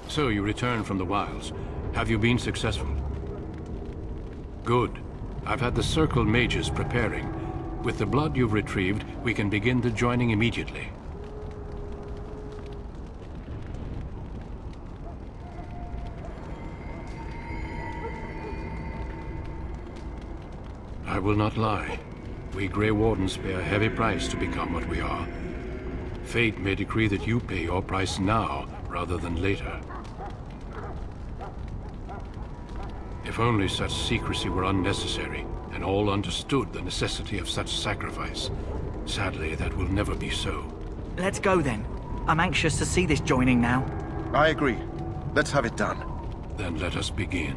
So you returned from the wilds. Have you been successful? Good. I've had the Circle mages preparing. With the blood you've retrieved, we can begin the joining immediately. I will not lie. We Grey Wardens pay a heavy price to become what we are. Fate may decree that you pay your price now, rather than later. If only such secrecy were unnecessary, and all understood the necessity of such sacrifice. Sadly, that will never be so. Let's go then. I'm anxious to see this joining now. I agree. Let's have it done. Then let us begin.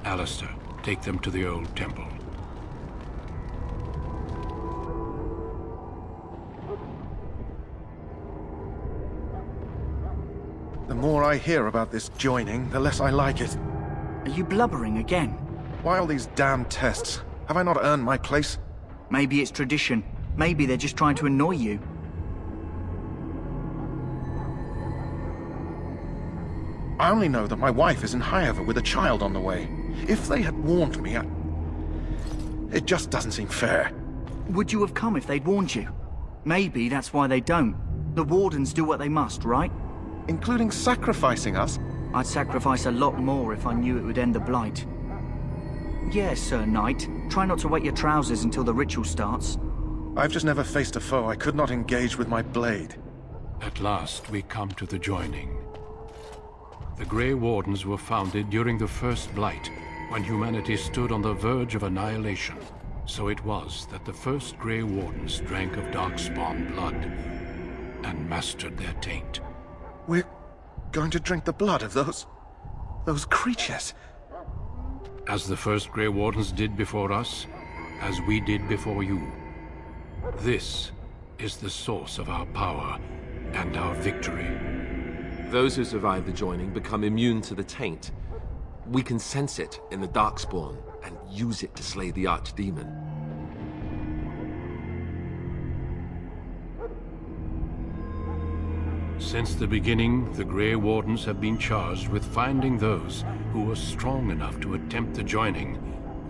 Alistair, take them to the old temple. The more I hear about this joining, the less I like it. Are you blubbering again? Why all these damn tests? Have I not earned my place? Maybe it's tradition. Maybe they're just trying to annoy you. I only know that my wife is in Highover with a child on the way. If they had warned me, it just doesn't seem fair. Would you have come if they'd warned you? Maybe that's why they don't. The Wardens do what they must, right? Including sacrificing us? I'd sacrifice a lot more if I knew it would end the Blight. Yes, Sir Knight. Try not to wet your trousers until the ritual starts. I've just never faced a foe I could not engage with my blade. At last, we come to the joining. The Grey Wardens were founded during the First Blight, when humanity stood on the verge of annihilation. So it was that the first Grey Wardens drank of Darkspawn blood and mastered their taint. We're going to drink the blood of those creatures. As the first Grey Wardens did before us, as we did before you. This is the source of our power and our victory. Those who survive the joining become immune to the taint. We can sense it in the Darkspawn and use it to slay the Archdemon. Since the beginning, the Grey Wardens have been charged with finding those who were strong enough to attempt the joining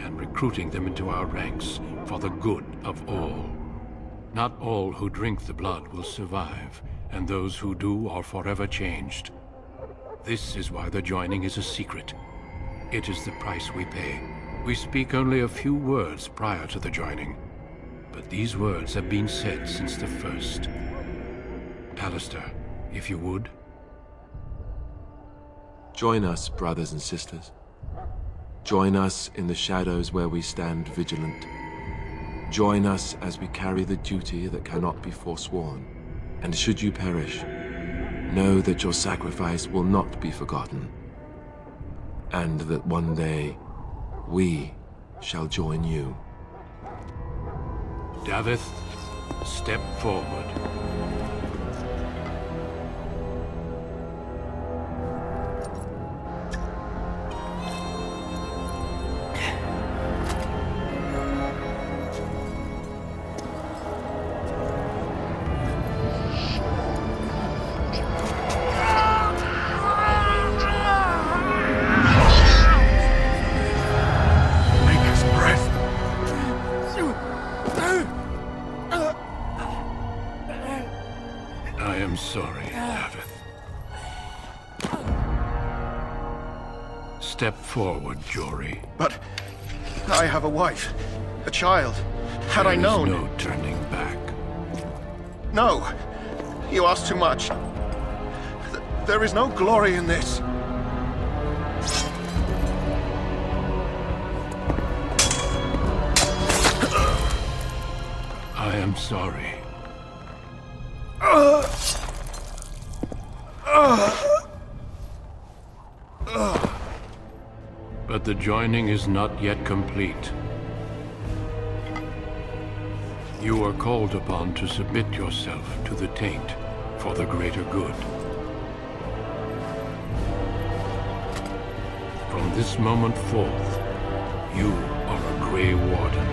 and recruiting them into our ranks for the good of all. Not all who drink the blood will survive, and those who do are forever changed. This is why the joining is a secret. It is the price we pay. We speak only a few words prior to the joining, but these words have been said since the first. Alistair, if you would. Join us, brothers and sisters. Join us in the shadows where we stand vigilant. Join us as we carry the duty that cannot be forsworn. And should you perish, know that your sacrifice will not be forgotten. And that one day, we shall join you. Davith, step forward. I am sorry, Davith. Step forward, Jory. But I have a wife, a child. Had I known... There is no turning back. No! You ask too much. There is no glory in this. I am sorry. But the joining is not yet complete. You are called upon to submit yourself to the taint for the greater good. From this moment forth, you are a Grey Warden.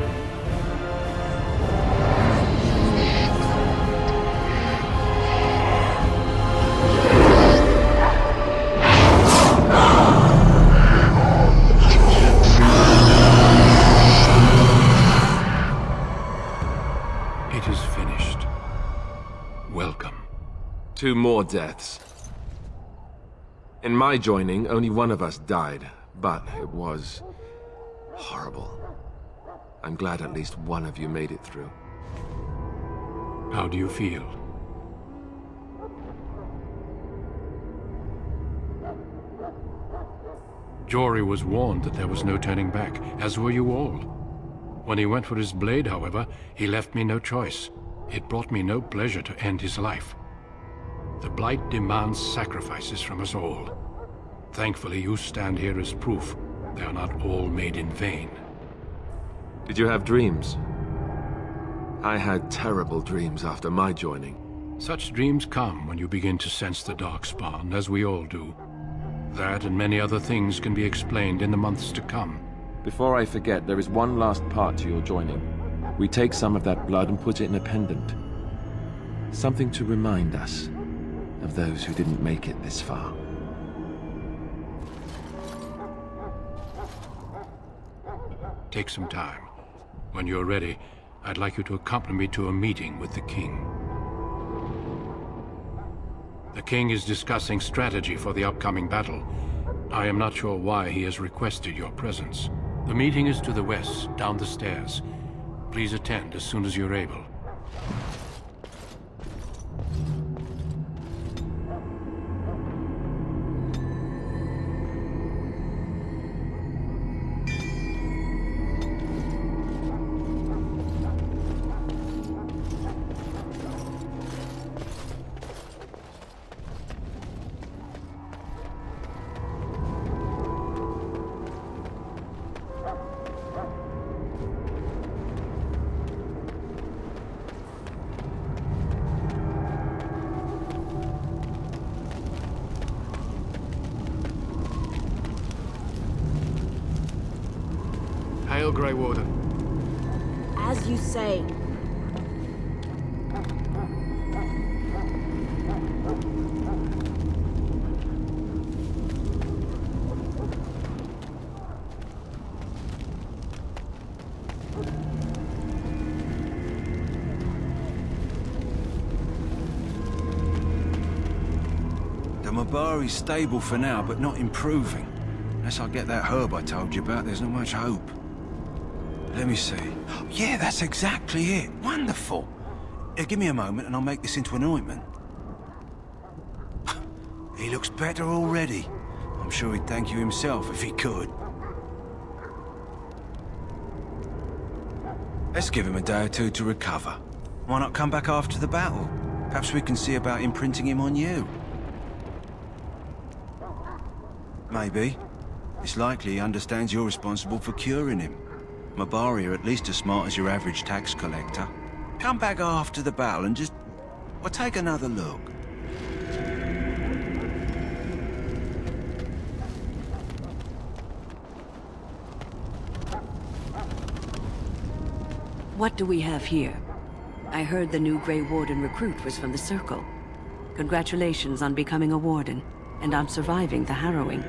It is finished. Welcome. 2 more deaths. In my joining, only one of us died, but it was horrible. I'm glad at least one of you made it through. How do you feel? Jory was warned that there was no turning back, as were you all. When he went for his blade, however, he left me no choice. It brought me no pleasure to end his life. The Blight demands sacrifices from us all. Thankfully, you stand here as proof they are not all made in vain. Did you have dreams? I had terrible dreams after my joining. Such dreams come when you begin to sense the Darkspawn, as we all do. That and many other things can be explained in the months to come. Before I forget, there is one last part to your joining. We take some of that blood and put it in a pendant. Something to remind us of those who didn't make it this far. Take some time. When you're ready, I'd like you to accompany me to a meeting with the King. The King is discussing strategy for the upcoming battle. I am not sure why he has requested your presence. The meeting is to the west, down the stairs. Please attend as soon as you're able. Hail, Grey Warden. As you say. The Mabari's stable for now, but not improving. Unless I get that herb I told you about, there's not much hope. Let me see. Yeah, that's exactly it. Wonderful. Give me a moment and I'll make this into an ointment. He looks better already. I'm sure he'd thank you himself if he could. Let's give him a day or two to recover. Why not come back after the battle? Perhaps we can see about imprinting him on you. Maybe. It's likely he understands you're responsible for curing him. Mabari are at least as smart as your average tax collector. Come back after the battle and just... well, take another look. What do we have here? I heard the new Grey Warden recruit was from the Circle. Congratulations on becoming a Warden, and on surviving the harrowing.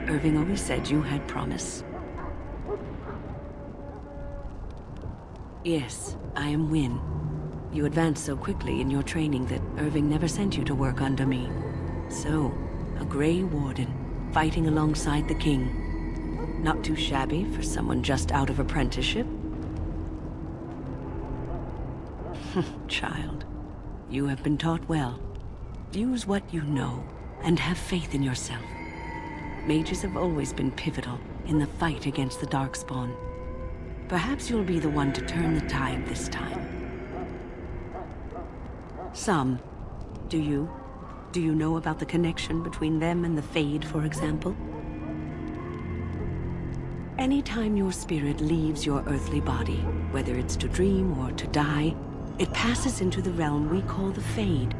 Irving always said you had promise. Yes, I am Wynne. You advanced so quickly in your training that Irving never sent you to work under me. So, a Grey Warden, fighting alongside the King. Not too shabby for someone just out of apprenticeship? Child, you have been taught well. Use what you know, and have faith in yourself. Mages have always been pivotal in the fight against the Darkspawn. Perhaps you'll be the one to turn the tide this time. Some. Do you? Do you know about the connection between them and the Fade, for example? Anytime your spirit leaves your earthly body, whether it's to dream or to die, it passes into the realm we call the Fade.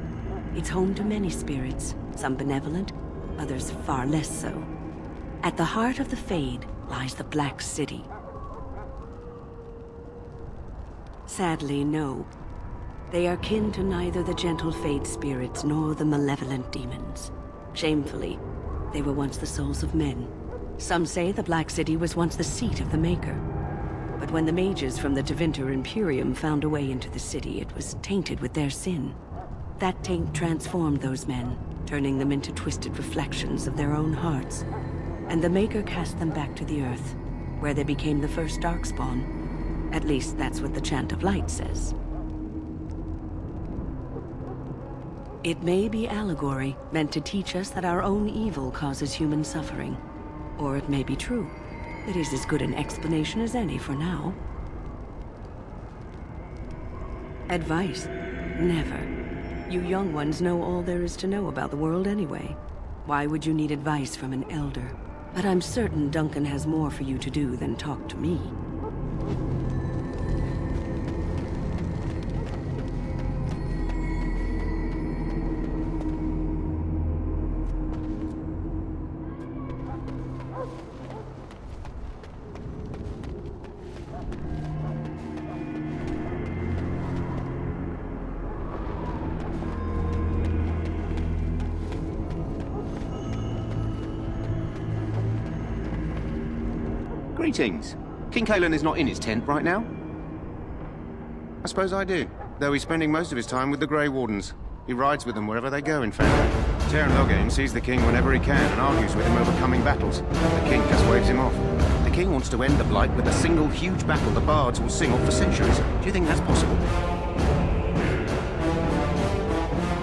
It's home to many spirits, some benevolent, others far less so. At the heart of the Fade lies the Black City. Sadly, no. They are kin to neither the gentle fade spirits nor the malevolent demons. Shamefully, they were once the souls of men. Some say the Black City was once the seat of the Maker. But when the mages from the Tevinter Imperium found a way into the city, it was tainted with their sin. That taint transformed those men, turning them into twisted reflections of their own hearts. And the Maker cast them back to the Earth, where they became the first Darkspawn. At least that's what the Chant of Light says. It may be allegory, meant to teach us that our own evil causes human suffering. Or it may be true. It is as good an explanation as any for now. Advice? Never. You young ones know all there is to know about the world anyway. Why would you need advice from an elder? But I'm certain Duncan has more for you to do than talk to me. Greetings. King Kalen is not in his tent right now? I suppose I do, though he's spending most of his time with the Grey Wardens. He rides with them wherever they go, in fact. Terran Loghain sees the king whenever he can and argues with him over coming battles. The king just waves him off. The king wants to end the Blight with a single huge battle the bards will sing of for centuries. Do you think that's possible?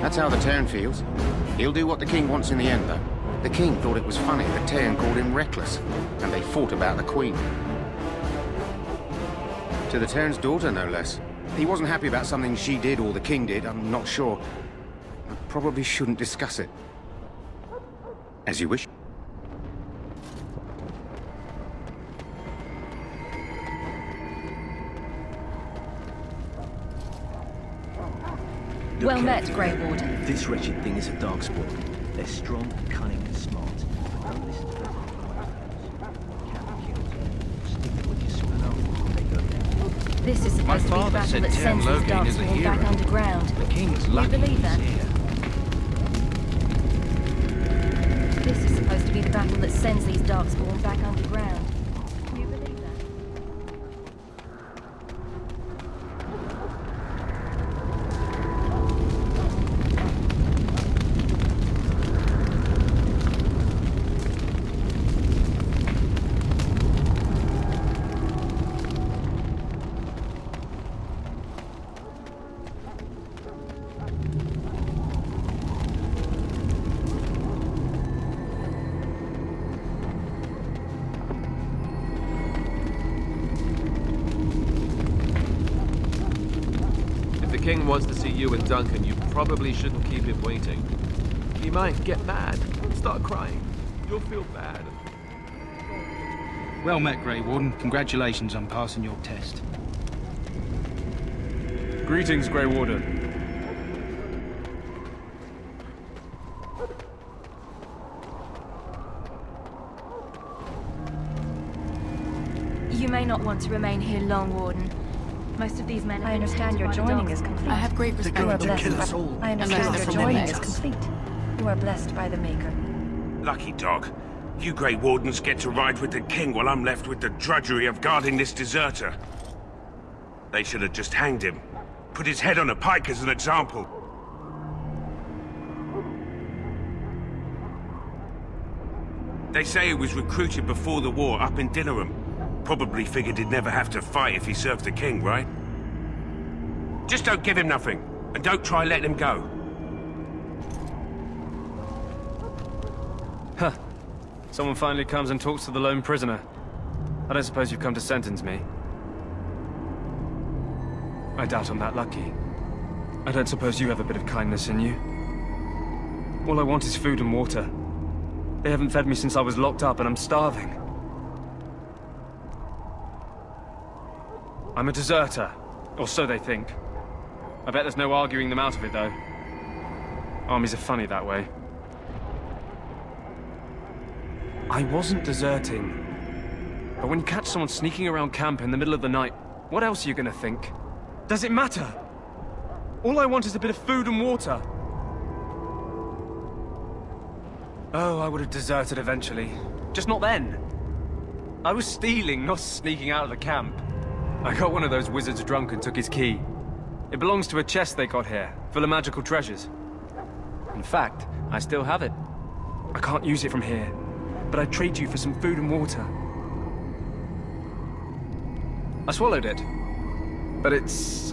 That's how the Terran feels. He'll do what the king wants in the end, though. The king thought it was funny that Terran called him reckless, and they fought about the queen. To the Terran's daughter, no less. He wasn't happy about something she did or the king did, I'm not sure. I probably shouldn't discuss it. As you wish. Well met, Grey Warden. This wretched thing is a Darkspawn. They're strong, cunning, and smart. But don't listen to them. Can't kill them. Stick to what you swear when they go down. This is supposed to be the battle that sends these Darkspawn back underground. The king's Do you lucky believe he's that? here. This is supposed to be the battle that sends these Darkspawn back underground. Do you believe that? The king wants to see you and Duncan. You probably shouldn't keep him waiting. He might get mad, start crying. You'll feel bad. Well met, Grey Warden. Congratulations on passing your test. Greetings, Grey Warden. You may not want to remain here long, Warden. Most of these men have I understand your joining is complete. I have great respect. You are to kill us blessed. all. I understand your joining is complete. You are blessed by the Maker. Lucky dog. You Grey Wardens get to ride with the king while I'm left with the drudgery of guarding this deserter. They should have just hanged him. Put his head on a pike as an example. They say he was recruited before the war up in Dinnerham. Probably figured he'd never have to fight if he served the king, right? Just don't give him nothing, and don't try letting him go. Huh. Someone finally comes and talks to the lone prisoner. I don't suppose you've come to sentence me. I doubt I'm that lucky. I don't suppose you have a bit of kindness in you. All I want is food and water. They haven't fed me since I was locked up and I'm starving. I'm a deserter, or so they think. I bet there's no arguing them out of it, though. Armies are funny that way. I wasn't deserting. But when you catch someone sneaking around camp in the middle of the night, what else are you gonna think? Does it matter? All I want is a bit of food and water. Oh, I would have deserted eventually. Just not then. I was stealing, not sneaking out of the camp. I got one of those wizards drunk and took his key. It belongs to a chest they got here, full of magical treasures. In fact, I still have it. I can't use it from here, but I'd trade you for some food and water. I swallowed it, but it's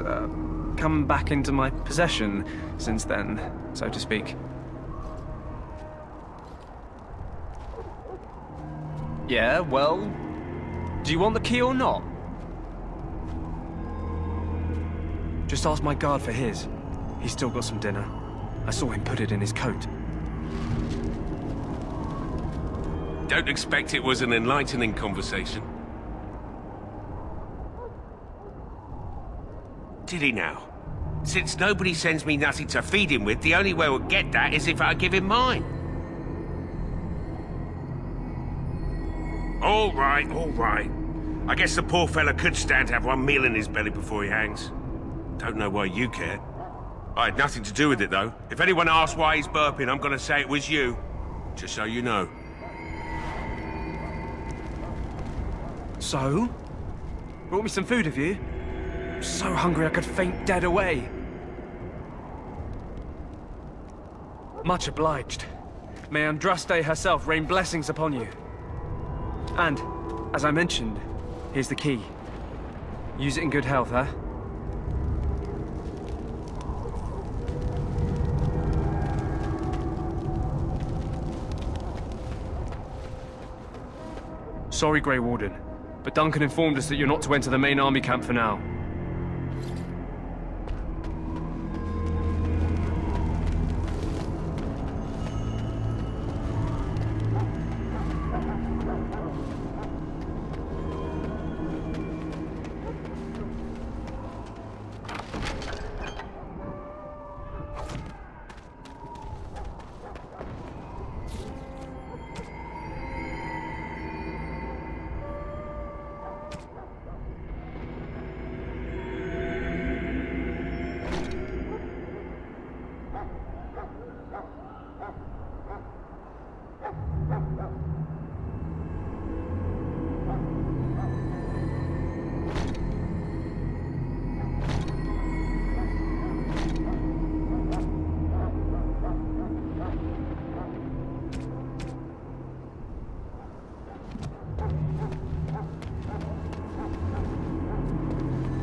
come back into my possession since then, so to speak. Yeah, well, do you want the key or not? Just ask my guard for his. He's still got some dinner. I saw him put it in his coat. Don't expect it was an enlightening conversation. Did he now? Since nobody sends me nothing to feed him with, the only way we'll get that is if I give him mine. All right, all right. I guess the poor fella could stand to have one meal in his belly before he hangs. Don't know why you care. I had nothing to do with it, though. If anyone asks why he's burping, I'm gonna say it was you. Just so you know. So? Brought me some food, have you? I'm so hungry I could faint dead away. Much obliged. May Andraste herself rain blessings upon you. And, as I mentioned, here's the key. Use it in good health, huh? Sorry, Grey Warden, but Duncan informed us that you're not to enter the main army camp for now.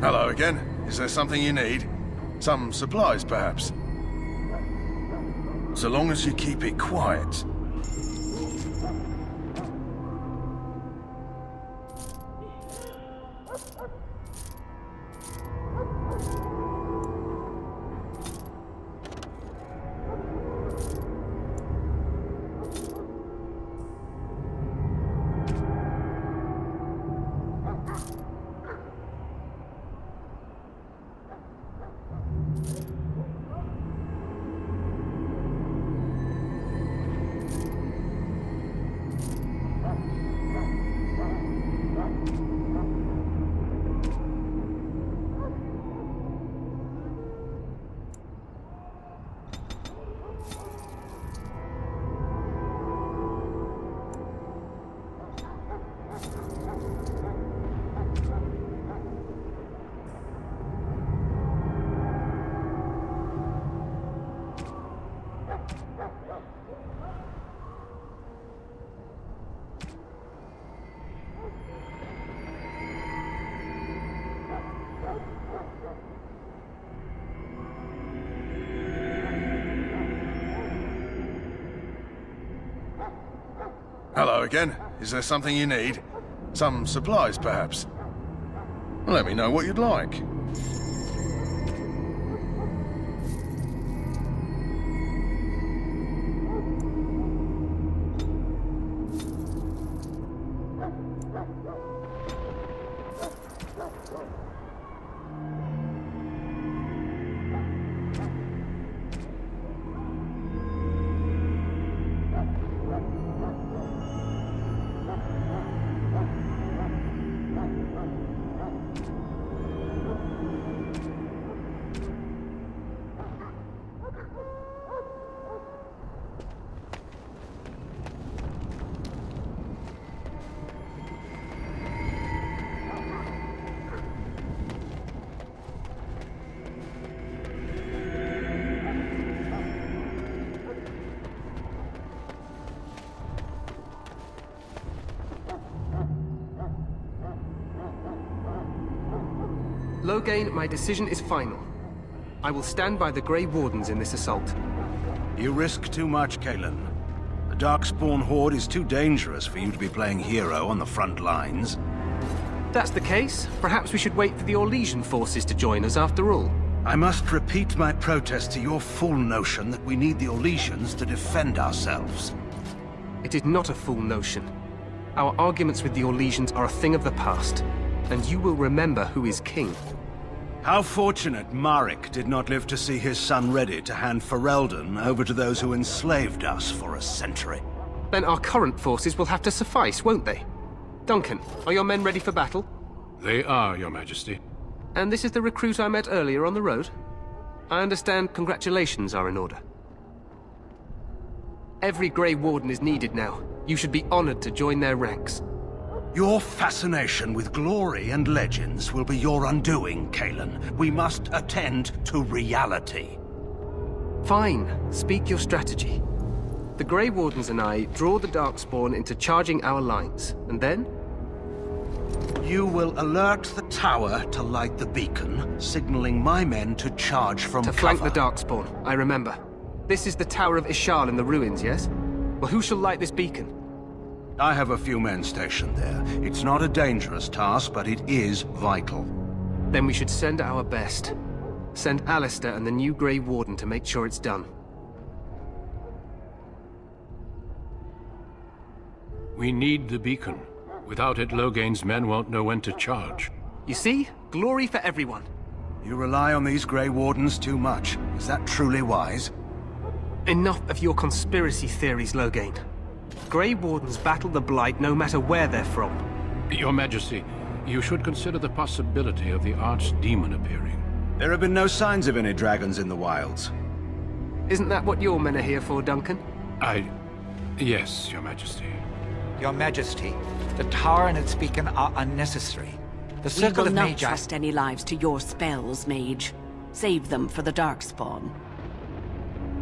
Hello again. Is there something you need? Some supplies, perhaps? So long as you keep it quiet. Hello again. Is there something you need? Some supplies, perhaps? Let me know what you'd like. Loghain, my decision is final. I will stand by the Grey Wardens in this assault. You risk too much, Kalen. The Darkspawn Horde is too dangerous for you to be playing hero on the front lines. If that's the case, perhaps we should wait for the Orlesian forces to join us after all. I must repeat my protest to your fool notion that we need the Orlesians to defend ourselves. It is not a fool notion. Our arguments with the Orlesians are a thing of the past, and you will remember who is king. How fortunate Marek did not live to see his son ready to hand Ferelden over to those who enslaved us for a century. Then our current forces will have to suffice, won't they? Duncan, are your men ready for battle? They are, Your Majesty. And this is the recruit I met earlier on the road? I understand congratulations are in order. Every Grey Warden is needed now. You should be honored to join their ranks. Your fascination with glory and legends will be your undoing, Kalen. We must attend to reality. Fine. Speak your strategy. The Grey Wardens and I draw the Darkspawn into charging our lines, and then? You will alert the tower to light the beacon, signaling my men to charge from cover. To flank the Darkspawn, I remember. This is the Tower of Ishal in the ruins, yes? Well, who shall light this beacon? I have a few men stationed there. It's not a dangerous task, but it is vital. Then we should send our best. Send Alistair and the new Grey Warden to make sure it's done. We need the beacon. Without it, Loghain's men won't know when to charge. You see? Glory for everyone. You rely on these Grey Wardens too much. Is that truly wise? Enough of your conspiracy theories, Loghain. Grey Wardens battle the Blight no matter where they're from. Your Majesty, you should consider the possibility of the Archdemon appearing. There have been no signs of any dragons in the wilds. Isn't that what your men are here for, Duncan? Yes, Your Majesty. Your Majesty, the tower and its beacon are unnecessary. The We Circle will of not Magi... trust any lives to your spells, Mage. Save them for the Darkspawn.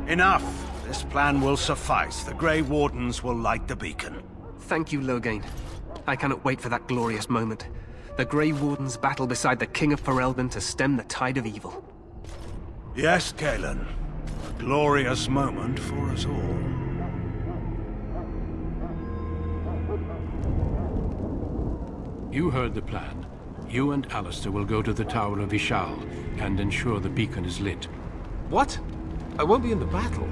Enough! This plan will suffice. The Grey Wardens will light the beacon. Thank you, Loghain. I cannot wait for that glorious moment. The Grey Wardens battle beside the King of Ferelden to stem the tide of evil. Yes, Kalen. A glorious moment for us all. You heard the plan. You and Alistair will go to the Tower of Ishal and ensure the beacon is lit. What? I won't be in the battle.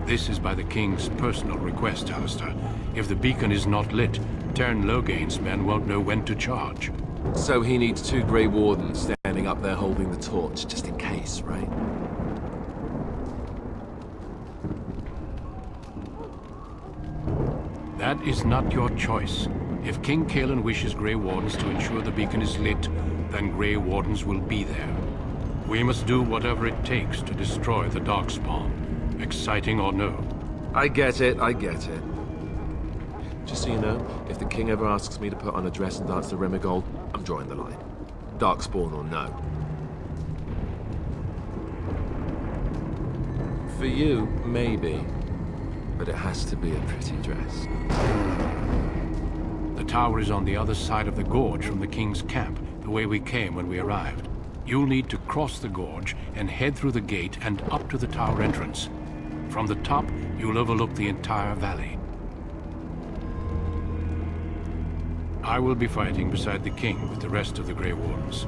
This is by the King's personal request, Alistair. If the beacon is not lit, Tern Loghain's men won't know when to charge. So he needs 2 Grey Wardens standing up there holding the torch, just in case, right? That is not your choice. If King Kalen wishes Grey Wardens to ensure the beacon is lit, then Grey Wardens will be there. We must do whatever it takes to destroy the Darkspawn, exciting or no. I get it, I get it. Just so you know, if the king ever asks me to put on a dress and dance to Remigold, I'm drawing the line. Darkspawn or no. For you, maybe. But it has to be a pretty dress. The tower is on the other side of the gorge from the King's camp, the way we came when we arrived. You'll need to cross the gorge and head through the gate and up to the tower entrance. From the top, you'll overlook the entire valley. I will be fighting beside the King with the rest of the Grey Wardens.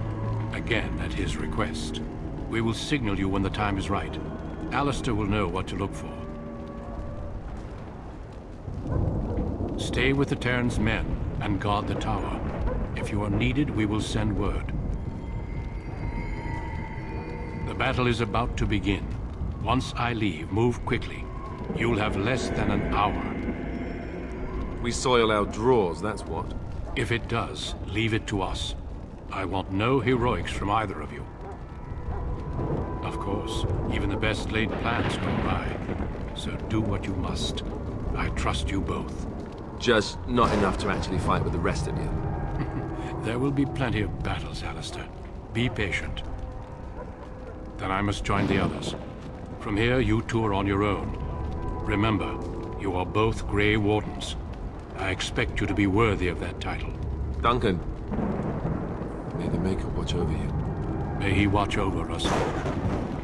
Again, at his request. We will signal you when the time is right. Alistair will know what to look for. Stay with the Terran's men and guard the tower. If you are needed, we will send word. The battle is about to begin. Once I leave, move quickly. You'll have less than an hour. We soil our drawers, that's what. If it does, leave it to us. I want no heroics from either of you. Of course, even the best laid plans go by. So do what you must. I trust you both. Just not enough to actually fight with the rest of you. There will be plenty of battles, Alistair. Be patient. Then I must join the others. From here, you two are on your own. Remember, you are both Grey Wardens. I expect you to be worthy of that title. Duncan, may the Maker watch over you. May he watch over us all.